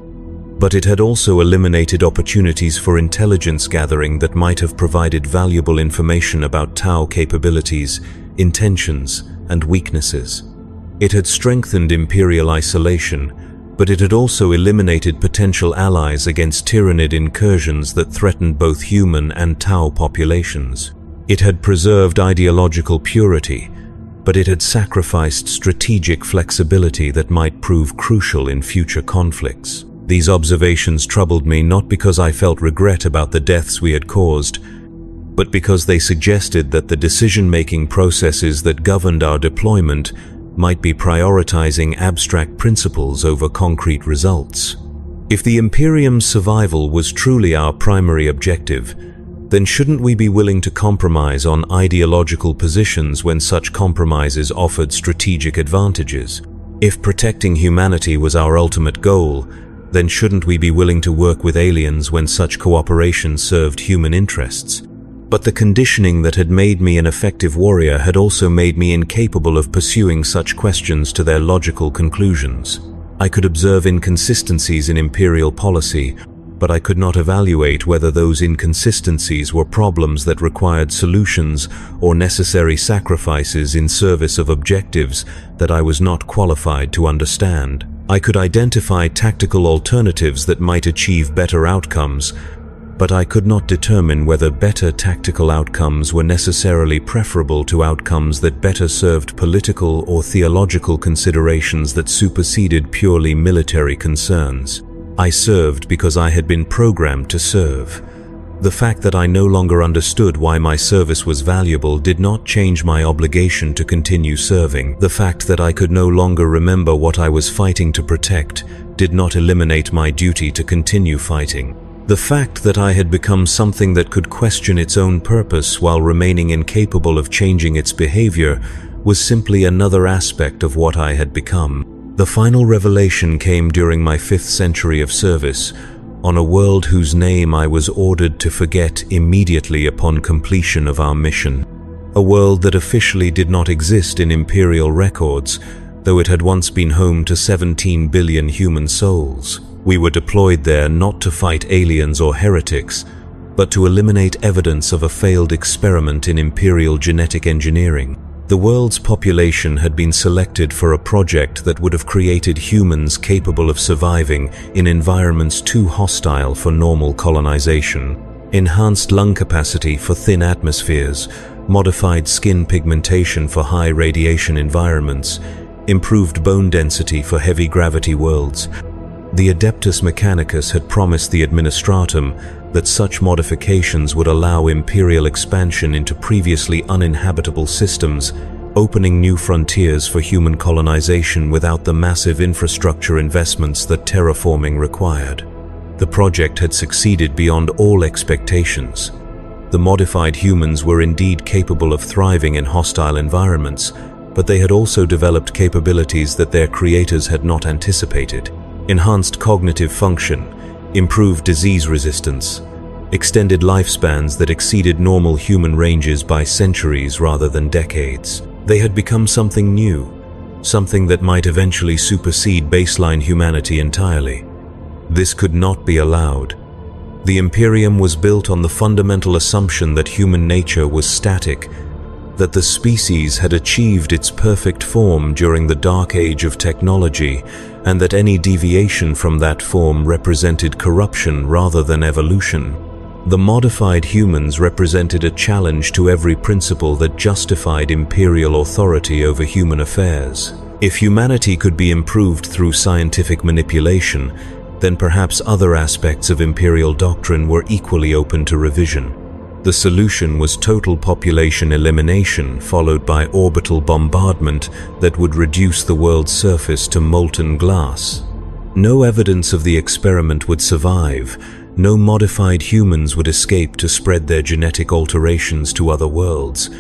But it had also eliminated opportunities for intelligence gathering that might have provided valuable information about Tau capabilities, intentions, and weaknesses. It had strengthened imperial isolation, but it had also eliminated potential allies against Tyranid incursions that threatened both human and Tau populations. It had preserved ideological purity, but it had sacrificed strategic flexibility that might prove crucial in future conflicts. These observations troubled me not because I felt regret about the deaths we had caused, but because they suggested that the decision-making processes that governed our deployment might be prioritizing abstract principles over concrete results. If the Imperium's survival was truly our primary objective, then shouldn't we be willing to compromise on ideological positions when such compromises offered strategic advantages? If protecting humanity was our ultimate goal, then shouldn't we be willing to work with aliens when such cooperation served human interests? But the conditioning that had made me an effective warrior had also made me incapable of pursuing such questions to their logical conclusions. I could observe inconsistencies in imperial policy, but I could not evaluate whether those inconsistencies were problems that required solutions or necessary sacrifices in service of objectives that I was not qualified to understand. I could identify tactical alternatives that might achieve better outcomes, but I could not determine whether better tactical outcomes were necessarily preferable to outcomes that better served political or theological considerations that superseded purely military concerns. I served because I had been programmed to serve. The fact that I no longer understood why my service was valuable did not change my obligation to continue serving. The fact that I could no longer remember what I was fighting to protect did not eliminate my duty to continue fighting. The fact that I had become something that could question its own purpose while remaining incapable of changing its behavior was simply another aspect of what I had become. The final revelation came during my 5th century of service, on a world whose name I was ordered to forget immediately upon completion of our mission. A world that officially did not exist in imperial records, though it had once been home to 17 billion human souls. We were deployed there not to fight aliens or heretics, but to eliminate evidence of a failed experiment in imperial genetic engineering. The world's population had been selected for a project that would have created humans capable of surviving in environments too hostile for normal colonization. Enhanced lung capacity for thin atmospheres, modified skin pigmentation for high radiation environments, improved bone density for heavy gravity worlds. The Adeptus Mechanicus had promised the Administratum that such modifications would allow imperial expansion into previously uninhabitable systems, opening new frontiers for human colonization without the massive infrastructure investments that terraforming required. The project had succeeded beyond all expectations. The modified humans were indeed capable of thriving in hostile environments, but they had also developed capabilities that their creators had not anticipated. Enhanced cognitive function, improved disease resistance, extended lifespans that exceeded normal human ranges by centuries rather than decades. They had become something new, something that might eventually supersede baseline humanity entirely. This could not be allowed. The Imperium was built on the fundamental assumption that human nature was static, that the species had achieved its perfect form during the dark age of technology, and that any deviation from that form represented corruption rather than evolution. The modified humans represented a challenge to every principle that justified imperial authority over human affairs. If humanity could be improved through scientific manipulation, then perhaps other aspects of imperial doctrine were equally open to revision. The solution was total population elimination, followed by orbital bombardment that would reduce the world's surface to molten glass. No evidence of the experiment would survive. No modified humans would escape to spread their genetic alterations to other worlds,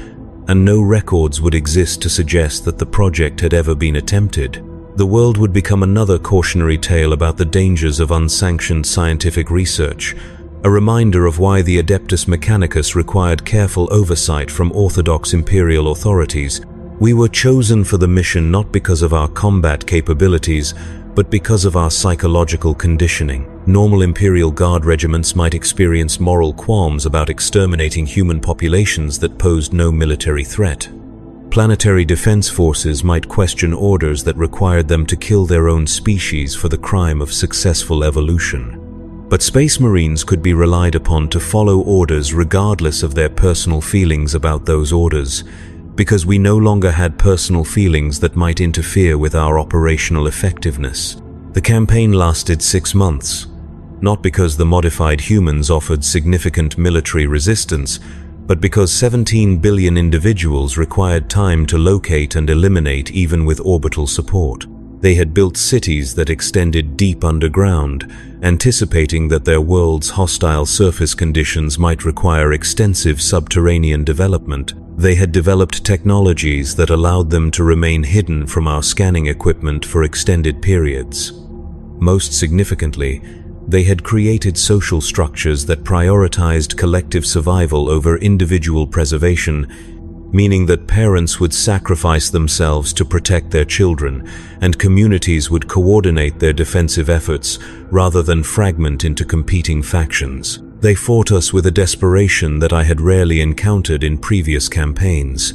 and no records would exist to suggest that the project had ever been attempted. The world would become another cautionary tale about the dangers of unsanctioned scientific research, a reminder of why the Adeptus Mechanicus required careful oversight from orthodox imperial authorities. We were chosen for the mission not because of our combat capabilities, but because of our psychological conditioning. Normal Imperial Guard regiments might experience moral qualms about exterminating human populations that posed no military threat. Planetary defense forces might question orders that required them to kill their own species for the crime of successful evolution. But Space Marines could be relied upon to follow orders regardless of their personal feelings about those orders, because we no longer had personal feelings that might interfere with our operational effectiveness. The campaign lasted 6 months, not because the modified humans offered significant military resistance, but because 17 billion individuals required time to locate and eliminate even with orbital support. They had built cities that extended deep underground, anticipating that their world's hostile surface conditions might require extensive subterranean development. They had developed technologies that allowed them to remain hidden from our scanning equipment for extended periods. Most significantly, they had created social structures that prioritized collective survival over individual preservation, meaning that parents would sacrifice themselves to protect their children, and communities would coordinate their defensive efforts rather than fragment into competing factions. They fought us with a desperation that I had rarely encountered in previous campaigns.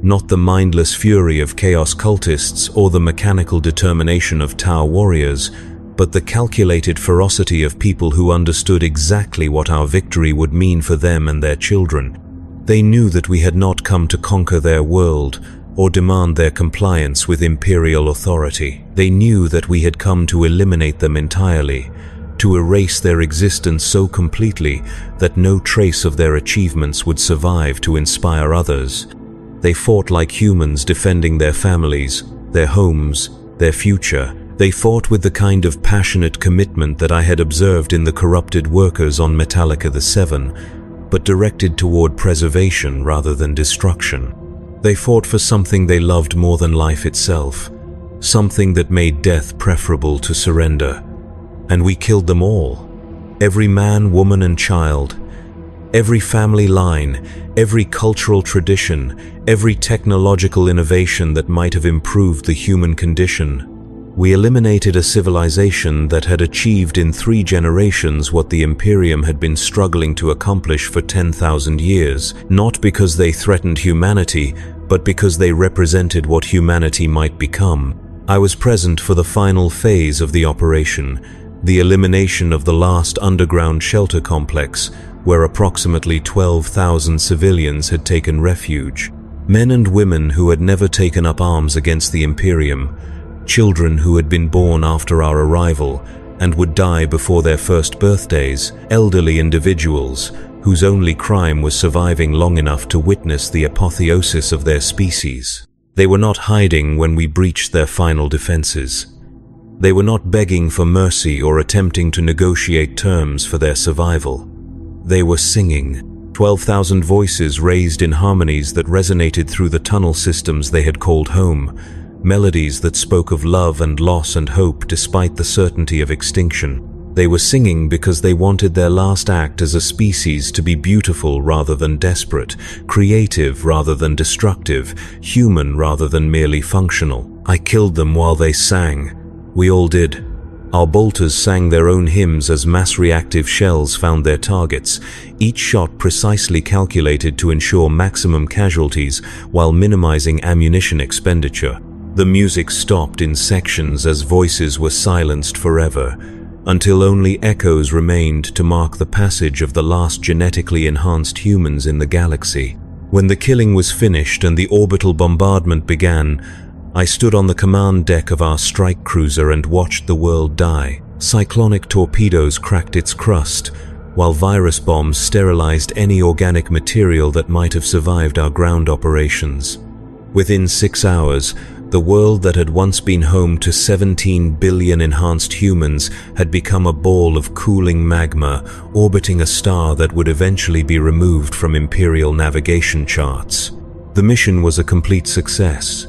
Not the mindless fury of chaos cultists or the mechanical determination of Tau warriors, but the calculated ferocity of people who understood exactly what our victory would mean for them and their children. They knew that we had not come to conquer their world or demand their compliance with imperial authority. They knew that we had come to eliminate them entirely, to erase their existence so completely that no trace of their achievements would survive to inspire others. They fought like humans, defending their families, their homes, their future. They fought with the kind of passionate commitment that I had observed in the corrupted workers on Metallica the 7, but directed toward preservation rather than destruction. They fought for something they loved more than life itself, something that made death preferable to surrender. And we killed them all. Every man, woman, and child. Every family line, every cultural tradition, every technological innovation that might have improved the human condition. We eliminated a civilization that had achieved in 3 generations what the Imperium had been struggling to accomplish for 10,000 years, not because they threatened humanity, but because they represented what humanity might become. I was present for the final phase of the operation, the elimination of the last underground shelter complex, where approximately 12,000 civilians had taken refuge. Men and women who had never taken up arms against the Imperium, children who had been born after our arrival and would die before their first birthdays, elderly individuals whose only crime was surviving long enough to witness the apotheosis of their species. They were not hiding when we breached their final defenses. They were not begging for mercy or attempting to negotiate terms for their survival. They were singing. 12,000 voices raised in harmonies that resonated through the tunnel systems they had called home, melodies that spoke of love and loss and hope despite the certainty of extinction. They were singing because they wanted their last act as a species to be beautiful rather than desperate, creative rather than destructive, human rather than merely functional. I killed them while they sang. We all did. Our bolters sang their own hymns as mass-reactive shells found their targets, each shot precisely calculated to ensure maximum casualties while minimizing ammunition expenditure. The music stopped in sections as voices were silenced forever, until only echoes remained to mark the passage of the last genetically enhanced humans in the galaxy. When the killing was finished and the orbital bombardment began, I stood on the command deck of our strike cruiser and watched the world die. Cyclonic torpedoes cracked its crust, while virus bombs sterilized any organic material that might have survived our ground operations. Within 6 hours, the world that had once been home to 17 billion enhanced humans had become a ball of cooling magma orbiting a star that would eventually be removed from Imperial navigation charts. The mission was a complete success.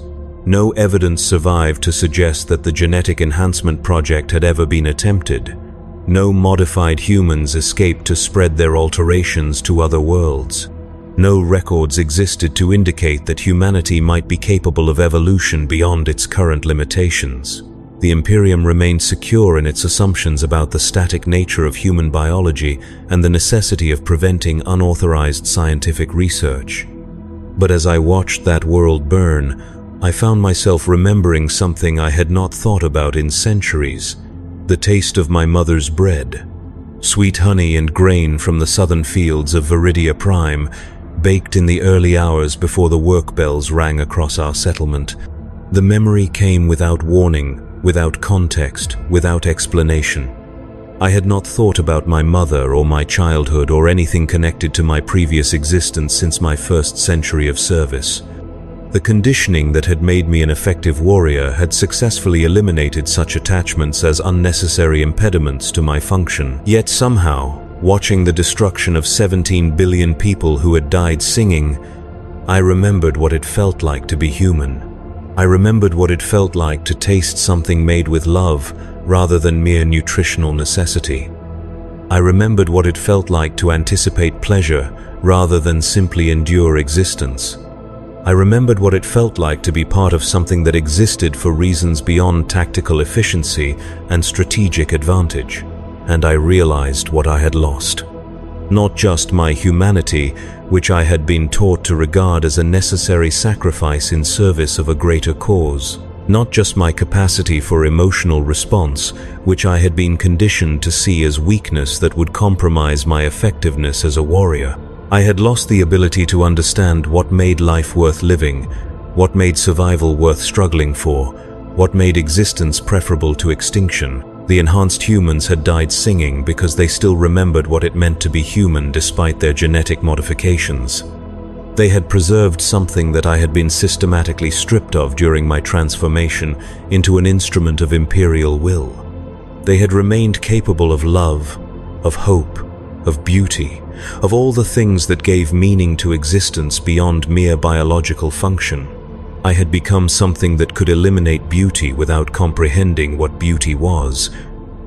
No evidence survived to suggest that the genetic enhancement project had ever been attempted. No modified humans escaped to spread their alterations to other worlds. No records existed to indicate that humanity might be capable of evolution beyond its current limitations. The Imperium remained secure in its assumptions about the static nature of human biology and the necessity of preventing unauthorized scientific research. But as I watched that world burn, I found myself remembering something I had not thought about in centuries: the taste of my mother's bread. Sweet honey and grain from the southern fields of Viridia Prime, baked in the early hours before the work bells rang across our settlement. The memory came without warning, without context, without explanation. I had not thought about my mother or my childhood or anything connected to my previous existence since my first century of service. The conditioning that had made me an effective warrior had successfully eliminated such attachments as unnecessary impediments to my function. Yet somehow, watching the destruction of 17 billion people who had died singing, I remembered what it felt like to be human. I remembered what it felt like to taste something made with love rather than mere nutritional necessity. I remembered what it felt like to anticipate pleasure rather than simply endure existence. I remembered what it felt like to be part of something that existed for reasons beyond tactical efficiency and strategic advantage. And I realized what I had lost. Not just my humanity, which I had been taught to regard as a necessary sacrifice in service of a greater cause. Not just my capacity for emotional response, which I had been conditioned to see as weakness that would compromise my effectiveness as a warrior. I had lost the ability to understand what made life worth living, what made survival worth struggling for, what made existence preferable to extinction. The enhanced humans had died singing because they still remembered what it meant to be human despite their genetic modifications. They had preserved something that I had been systematically stripped of during my transformation into an instrument of imperial will. They had remained capable of love, of hope, of beauty, of all the things that gave meaning to existence beyond mere biological function. I had become something that could eliminate beauty without comprehending what beauty was.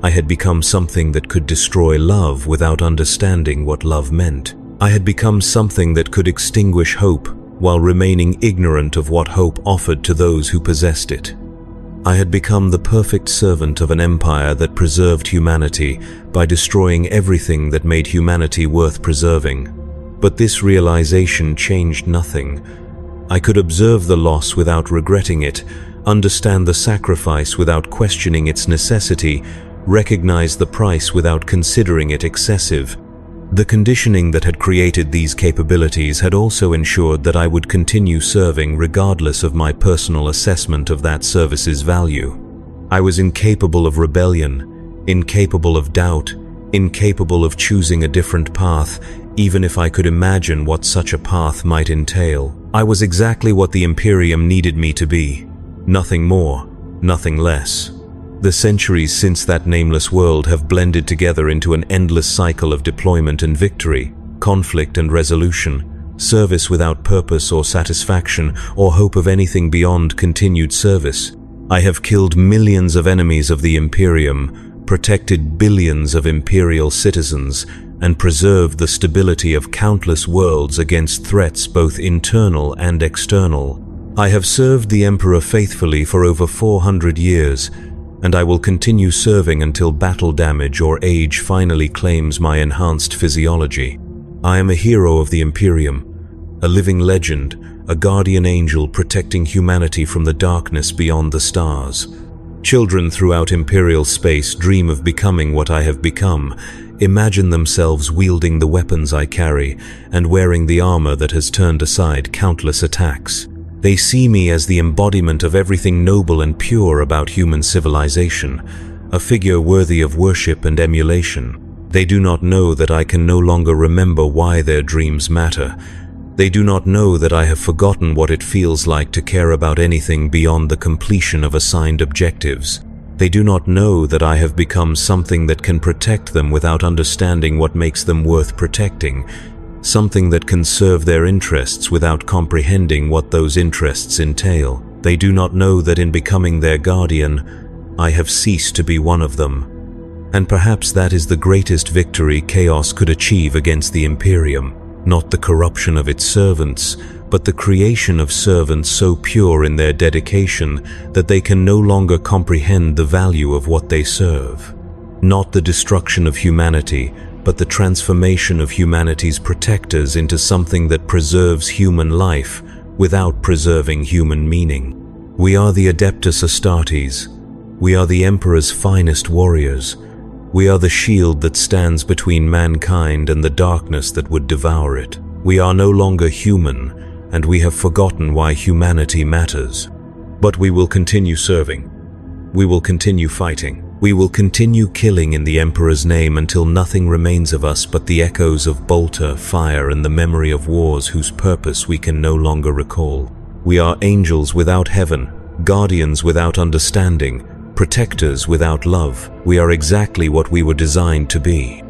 I had become something that could destroy love without understanding what love meant. I had become something that could extinguish hope while remaining ignorant of what hope offered to those who possessed it. I had become the perfect servant of an empire that preserved humanity by destroying everything that made humanity worth preserving. But this realization changed nothing. I could observe the loss without regretting it, understand the sacrifice without questioning its necessity, recognize the price without considering it excessive. The conditioning that had created these capabilities had also ensured that I would continue serving regardless of my personal assessment of that service's value. I was incapable of rebellion, incapable of doubt, incapable of choosing a different path, even if I could imagine what such a path might entail. I was exactly what the Imperium needed me to be. Nothing more, nothing less. The centuries since that nameless world have blended together into an endless cycle of deployment and victory, conflict and resolution, service without purpose or satisfaction or hope of anything beyond continued service. I have killed millions of enemies of the Imperium, protected billions of imperial citizens, and preserved the stability of countless worlds against threats both internal and external. I have served the Emperor faithfully for over 400 years, and I will continue serving until battle damage or age finally claims my enhanced physiology. I am a hero of the Imperium, a living legend, a guardian angel protecting humanity from the darkness beyond the stars. Children throughout Imperial space dream of becoming what I have become, imagine themselves wielding the weapons I carry, and wearing the armor that has turned aside countless attacks. They see me as the embodiment of everything noble and pure about human civilization, a figure worthy of worship and emulation. They do not know that I can no longer remember why their dreams matter. They do not know that I have forgotten what it feels like to care about anything beyond the completion of assigned objectives. They do not know that I have become something that can protect them without understanding what makes them worth protecting, something that can serve their interests without comprehending what those interests entail. They do not know that in becoming their guardian, I have ceased to be one of them. And perhaps that is the greatest victory chaos could achieve against the Imperium. Not the corruption of its servants, but the creation of servants so pure in their dedication that they can no longer comprehend the value of what they serve. Not the destruction of humanity, but the transformation of humanity's protectors into something that preserves human life without preserving human meaning. We are the Adeptus Astartes. We are the Emperor's finest warriors. We are the shield that stands between mankind and the darkness that would devour it. We are no longer human, and we have forgotten why humanity matters. But we will continue serving. We will continue fighting. We will continue killing in the Emperor's name until nothing remains of us but the echoes of bolter, fire, and the memory of wars whose purpose we can no longer recall. We are angels without heaven, guardians without understanding, protectors without love. We are exactly what we were designed to be.